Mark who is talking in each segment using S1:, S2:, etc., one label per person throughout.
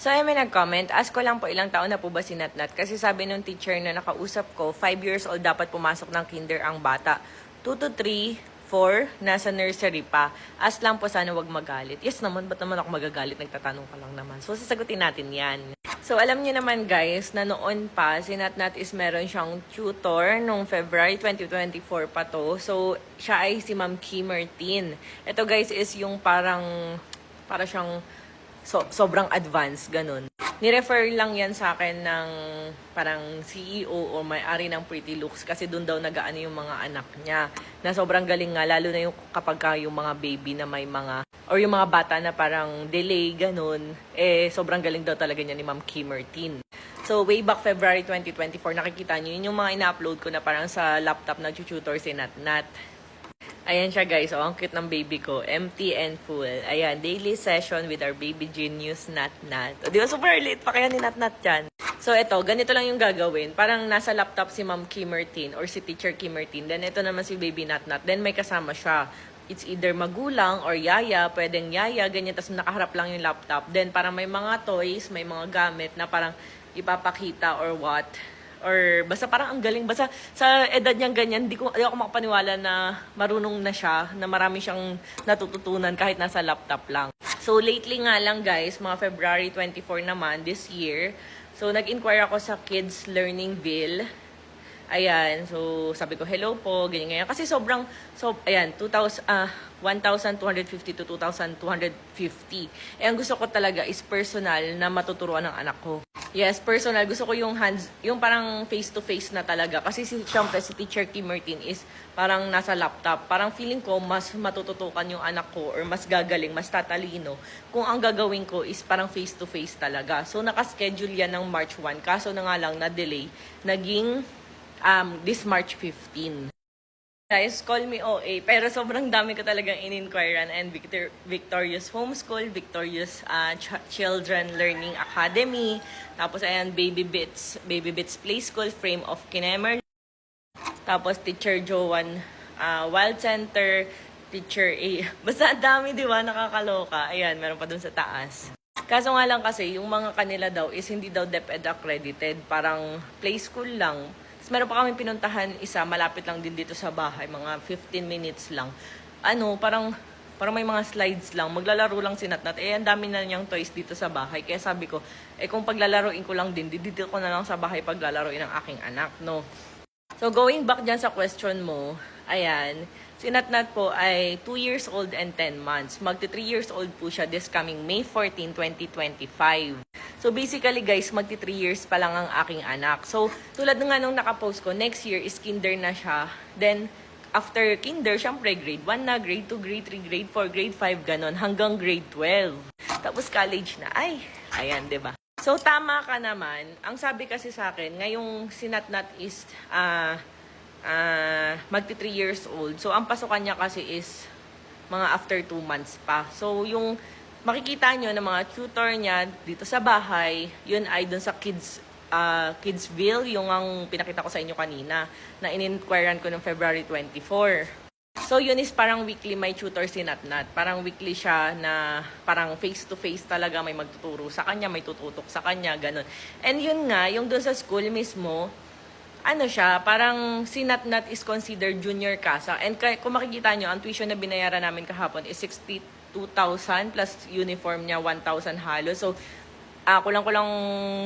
S1: So, ay may nag-comment, ask ko lang po ilang taon na po ba si Natnat? Kasi sabi nung teacher na nakausap ko, 5 years old dapat pumasok ng kinder ang bata. 2 to 3, 4, nasa nursery pa. Ask lang po sana wag magalit. Yes naman, ba't naman ako magagalit? Nagtatanong ka lang naman. So, sasagutin natin yan. So, alam niyo naman guys, na noon pa, si Natnat is meron siyang tutor nung February 2024 pa to. So, siya ay si Ma'am Kimertin. Ito guys is yung para siyang sobrang advanced, ganun. Ni-refer lang yan sa akin ng parang CEO o may-ari ng Pretty Looks kasi doon daw nagaano yung mga anak niya. Na sobrang galing nga, lalo na yung kapag yung mga baby na may mga, or yung mga bata na parang delay, ganun. Sobrang galing daw talaga niya ni Ma'am Kimertin. So, way back February 2024, nakikita niyo yun yung mga ina-upload ko na parang sa laptop na tutor si Natnat. Ayan siya guys, ang cute ng baby ko, empty and full. Ayan, daily session with our baby genius Natnat. O, di ba super late pa kaya ni Natnat yan? So ito, ganito lang yung gagawin. Parang nasa laptop si Ma'am Kimertin or si Teacher Kimertin. Then ito naman si baby Natnat. Then may kasama siya. It's either magulang or yaya, pwedeng yaya, ganyan. Tapos nakaharap lang yung laptop. Then parang may mga toys, may mga gamit na parang ipapakita or what. Or basta parang ang galing. Basta sa edad niyang ganyan, di ako makapaniwala na marunong na siya, na marami siyang natututunan kahit nasa laptop lang. So lately nga lang guys, mga February 24 naman this year, so nag-inquire ako sa Kids Learning Bill. Ayan, so sabi ko hello po, ganyan. Kasi ayan, 1,250 to 2,250. Ang gusto ko talaga is personal na matuturuan ng anak ko. Yes, personal. Gusto ko yung yung parang face-to-face na talaga. Kasi syempre si Teacher Kimertin is parang nasa laptop. Parang feeling ko mas matututukan yung anak ko or mas gagaling, mas tatalino kung ang gagawin ko is parang face-to-face talaga. So nakaschedule yan ng March 1. Kaso na nga lang na-delay. Naging this March 15. Guys, call me OA, pero sobrang dami ko talagang in-inquirean and Victorious Homeschool, Victorious Children Learning Academy, tapos ayan, Baby Bits Play School, Frame of Kinemer, tapos Teacher Joan Wild Center, Teacher A. Basta dami, di ba? Nakakaloka. Ayan, meron pa dun sa taas. Kaso nga lang kasi, yung mga kanila daw is hindi daw DepEd accredited, parang play school lang. Meron pa kami pinuntahan isa, malapit lang din dito sa bahay, mga 15 minutes lang. Parang may mga slides lang, maglalaro lang si Natnat. Ang dami na niyang toys dito sa bahay. Kaya sabi ko, kung paglalaroin ko lang din, dito ko na lang sa bahay paglalaroin ng aking anak, no? So, going back dyan sa question mo, ayan, si Natnat po ay 2 years old and 10 months. Magti 3 years old po siya this coming May 14, 2025. So basically guys, magti 3 years pa lang ang aking anak. So tulad nga nung nakapost ko, next year is kinder na siya. Then after kinder, syempre grade 1 na, grade 2, grade 3, grade 4, grade 5, ganon, hanggang grade 12. Tapos college na. Ayan, 'di ba? So tama ka naman. Ang sabi kasi sa akin, ngayong si Natnat is magti 3 years old. So ang pasukan niya kasi is mga after 2 months pa. So yung makikita nyo na mga tutor niya dito sa bahay, yun ay dun sa Kidsville, yung ang pinakita ko sa inyo kanina, na in-inquirean ko noong February 24. So yun is parang weekly may tutor si Natnat. Parang weekly siya na parang face-to-face talaga, may magtuturo sa kanya, may tututok sa kanya, ganun. And yun nga, yung dun sa school mismo, siya, parang si Natnat is considered junior CASA. And kung makikita nyo, ang tuition na binayaran namin kahapon is 2,000 plus uniform niya 1,000 halos. So, kulang-kulang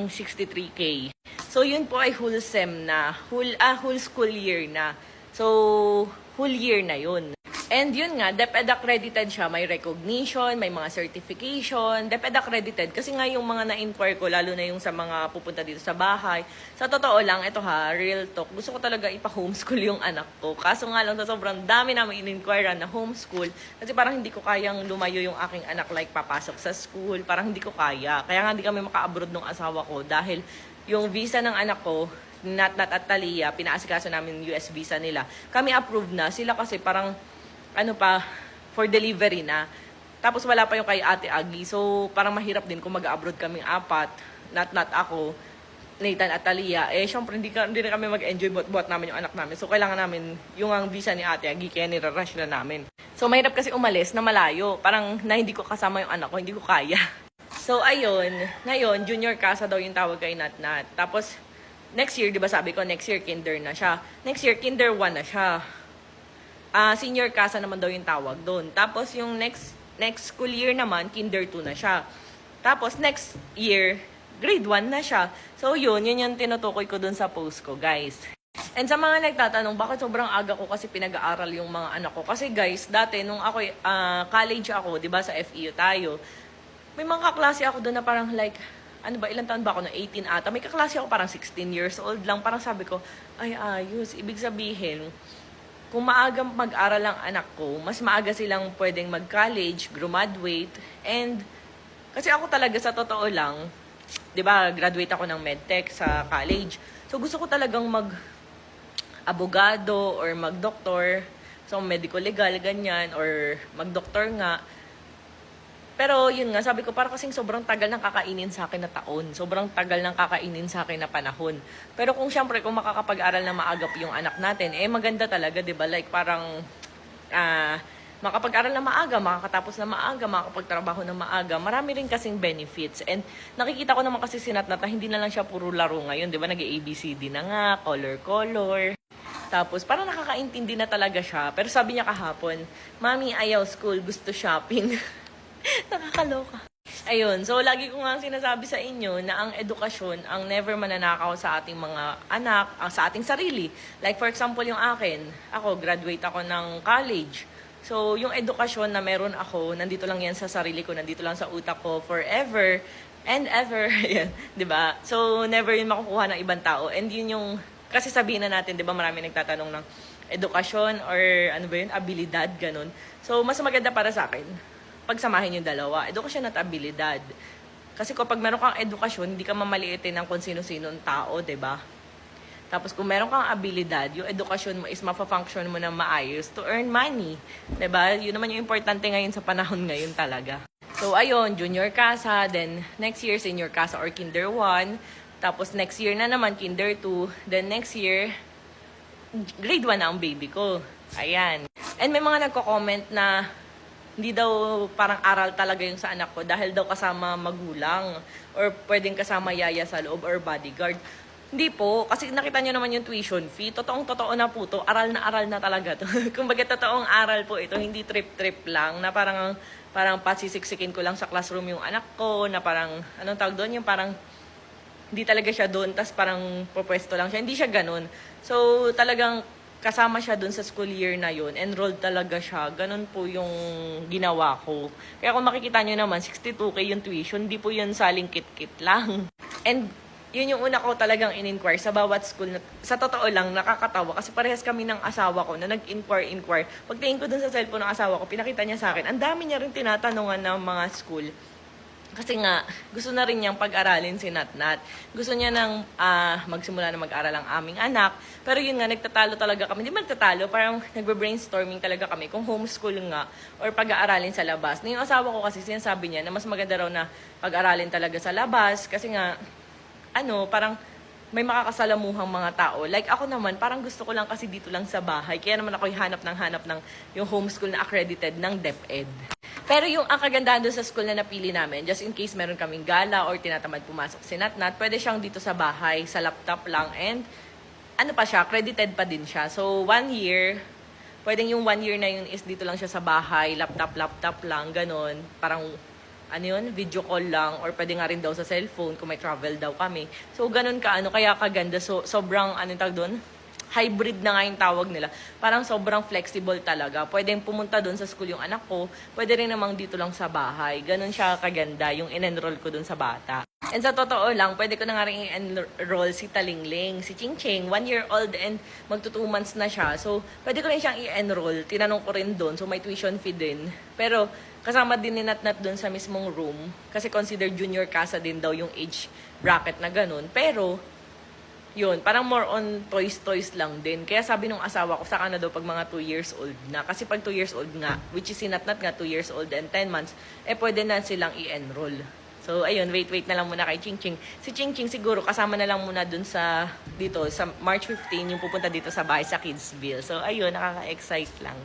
S1: 63K. So, yun po ay whole SEM na. Whole school year na. So, whole year na yun. And yun nga, DepEd accredited siya. May recognition, may mga certification. DepEd accredited. Kasi nga yung mga na-inquire ko, lalo na yung sa mga pupunta dito sa bahay. Sa totoo lang, ito real talk. Gusto ko talaga ipa-homeschool yung anak ko. Kaso nga lang, sa sobrang dami namin in-inquire na homeschool. Kasi parang hindi ko kayang lumayo yung aking anak like papasok sa school. Parang hindi ko kaya. Kaya nga hindi kami maka-abroad ng asawa ko. Dahil yung visa ng anak ko, Natnat at Talia, pinaasikaso namin US visa nila. Kami approved na. Sila kasi parang for delivery na. Tapos wala pa yung kay Ate Agi. So, parang mahirap din kung mag-abroad kaming apat. Natnat ako, Nathan at Talia. Syempre, hindi na kami mag-enjoy buat namin yung anak namin. So, kailangan namin yung ang visa ni Ate Agi, kaya nirarush na namin. So, mahirap kasi umalis na malayo. Parang na hindi ko kasama yung anak ko, hindi ko kaya. So, ayun. Ngayon, junior casa daw yung tawag kay Natnat. Tapos, next year, di ba sabi ko, next year, kinder na siya. Next year, kinder 1 na siya. Senior casa naman daw yung tawag doon. Tapos, yung next school year naman, kinder 2 na siya. Tapos, next year, grade 1 na siya. So, yun yung tinutukoy ko doon sa post ko, guys. And sa mga nagtatanong, bakit sobrang aga ko kasi pinag-aaral yung mga anak ko? Kasi guys, dati nung ako, college ako, di ba sa FEU tayo, may mga kaklase ako doon na parang like, ano ba, ilang taon ba ako? 18 ata. May kaklase ako parang 16 years old lang. Parang sabi ko, ay ayos. Ibig sabihin, kung maaga mag-aral ang anak ko, mas maaga silang pwedeng mag-college, graduate, and kasi ako talaga sa totoo lang, di ba, graduate ako ng medtech sa college. So gusto ko talagang abogado or mag-doktor, so medical legal, ganyan, or mag-doktor nga. Pero yun nga, sabi ko, para kasing sobrang tagal ng kakainin sa akin na taon. Sobrang tagal ng kakainin sa akin na panahon. Pero kung syempre, kung makakapag-aral na maagap yung anak natin, maganda talaga, di ba? Like parang, makapag-aral na maaga, makakatapos na maaga, makakapagtrabaho na maaga. Marami rin kasing benefits. And nakikita ko naman kasi sinatnat na hindi na lang siya puro laro ngayon. Di ba? Nag-ABCD na nga, color. Tapos, parang nakakaintindi na talaga siya. Pero sabi niya kahapon, Mami, ayaw school, gusto shopping. Nakakaloka. Ayun, so lagi ko nga sinasabi sa inyo na ang edukasyon ang never mananakaw sa ating mga anak, sa ating sarili. Like for example, yung akin, ako, graduate ako ng college. So, yung edukasyon na meron ako, nandito lang yan sa sarili ko, nandito lang sa utak ko forever and ever. Yan, di ba? So, never yun makukuha ng ibang tao. And yun yung, kasi sabihin na natin, di ba, marami nagtatanong ng edukasyon or ano ba yun, abilidad, ganun. So, mas maganda para sa akin, pagsamahin yung dalawa, edukasyon at abilidad. Kasi kapag meron kang edukasyon, hindi ka mamaliitin ng kung sino-sinong tao, di ba? Tapos kung meron kang abilidad, yung edukasyon mo is mafa-function mo na maayos to earn money. Di ba? Yun naman yung importante ngayon sa panahon ngayon talaga. So ayun, junior casa, then next year senior casa or kinder 1. Tapos next year na naman kinder 2. Then next year, grade 1 na ang baby ko. Ayan. And may mga nagko-comment na hindi daw parang aral talaga yung sa anak ko dahil daw kasama magulang or pwedeng kasama yaya sa loob or bodyguard. Hindi po, kasi nakita nyo naman yung tuition fee. Totoo na po to. Aral na talaga to. Kumbaga totoong aral po ito, hindi trip-trip lang na parang pasisiksikin ko lang sa classroom yung anak ko na parang, anong tawag doon? Yung parang hindi talaga siya doon, tas parang pupwesto lang siya. Hindi siya ganun. So, talagang kasama siya doon sa school year na yun. Enrolled talaga siya. Ganun po yung ginawa ko. Kaya kung makikita nyo naman, 62K yung tuition. Hindi po yun saling kit-kit lang. And yun yung una ko talagang in-inquire sa bawat school. Sa totoo lang, nakakatawa. Kasi parehas kami ng asawa ko na nag-inquire. Pagtingin ko dun sa cellphone ng asawa ko, pinakita niya sa akin. Ang dami niya rin tinatanungan ng mga school. Kasi nga, gusto na rin niyang pag-aralin si Natnat. Gusto niya nang magsimula na mag-aral ang aming anak. Pero yun nga, nagtatalo talaga kami. Hindi man nagtatalo, parang nagbe-brainstorming talaga kami kung homeschool nga or pag-aaralin sa labas. Na yung asawa ko kasi sinasabi niya na mas maganda raw na pag-aralin talaga sa labas. Kasi nga, parang may makakasalamuhang mga tao. Like ako naman, parang gusto ko lang kasi dito lang sa bahay. Kaya naman ako hanap ng yung homeschool na accredited ng DepEd. Pero yung ang kagandahan doon sa school na napili namin, just in case meron kaming gala or tinatamad pumasok si Natnat, pwede siyang dito sa bahay, sa laptop lang, and accredited pa din siya. So, 1 year, pwedeng yung 1 year na yun is dito lang siya sa bahay, laptop lang, ganun. Parang, video call lang, or pwede nga rin daw sa cellphone kung may travel daw kami. So, ganun kaya kaganda. So, sobrang, tawag doon? Hybrid na nga yung tawag nila. Parang sobrang flexible talaga. Pwedeng pumunta doon sa school yung anak ko. Pwede rin namang dito lang sa bahay. Ganun siya kaganda yung in-enroll ko doon sa bata. And sa totoo lang, pwede ko na nga rin i-enroll si Talingling, si Chingching, 1 year old and magto 2 months na siya. So, pwede ko rin siyang i-enroll. Tinanong ko rin doon. So, may tuition fee din. Pero, kasama din ni Natnat doon sa mismong room. Kasi consider junior casa din daw yung age bracket na ganun. Pero, yun, parang more on toys lang din. Kaya sabi nung asawa ko, saka na daw pag mga 2 years old na. Kasi pag 2 years old nga, which is si Natnat nga 2 years old and 10 months, pwede na silang i-enroll. So, ayun, wait na lang muna kay Chingching. Si Chingching siguro, kasama na lang muna dun dito, sa March 15, yung pupunta dito sa bahay sa Kidsville. So, ayun, nakaka-excite lang.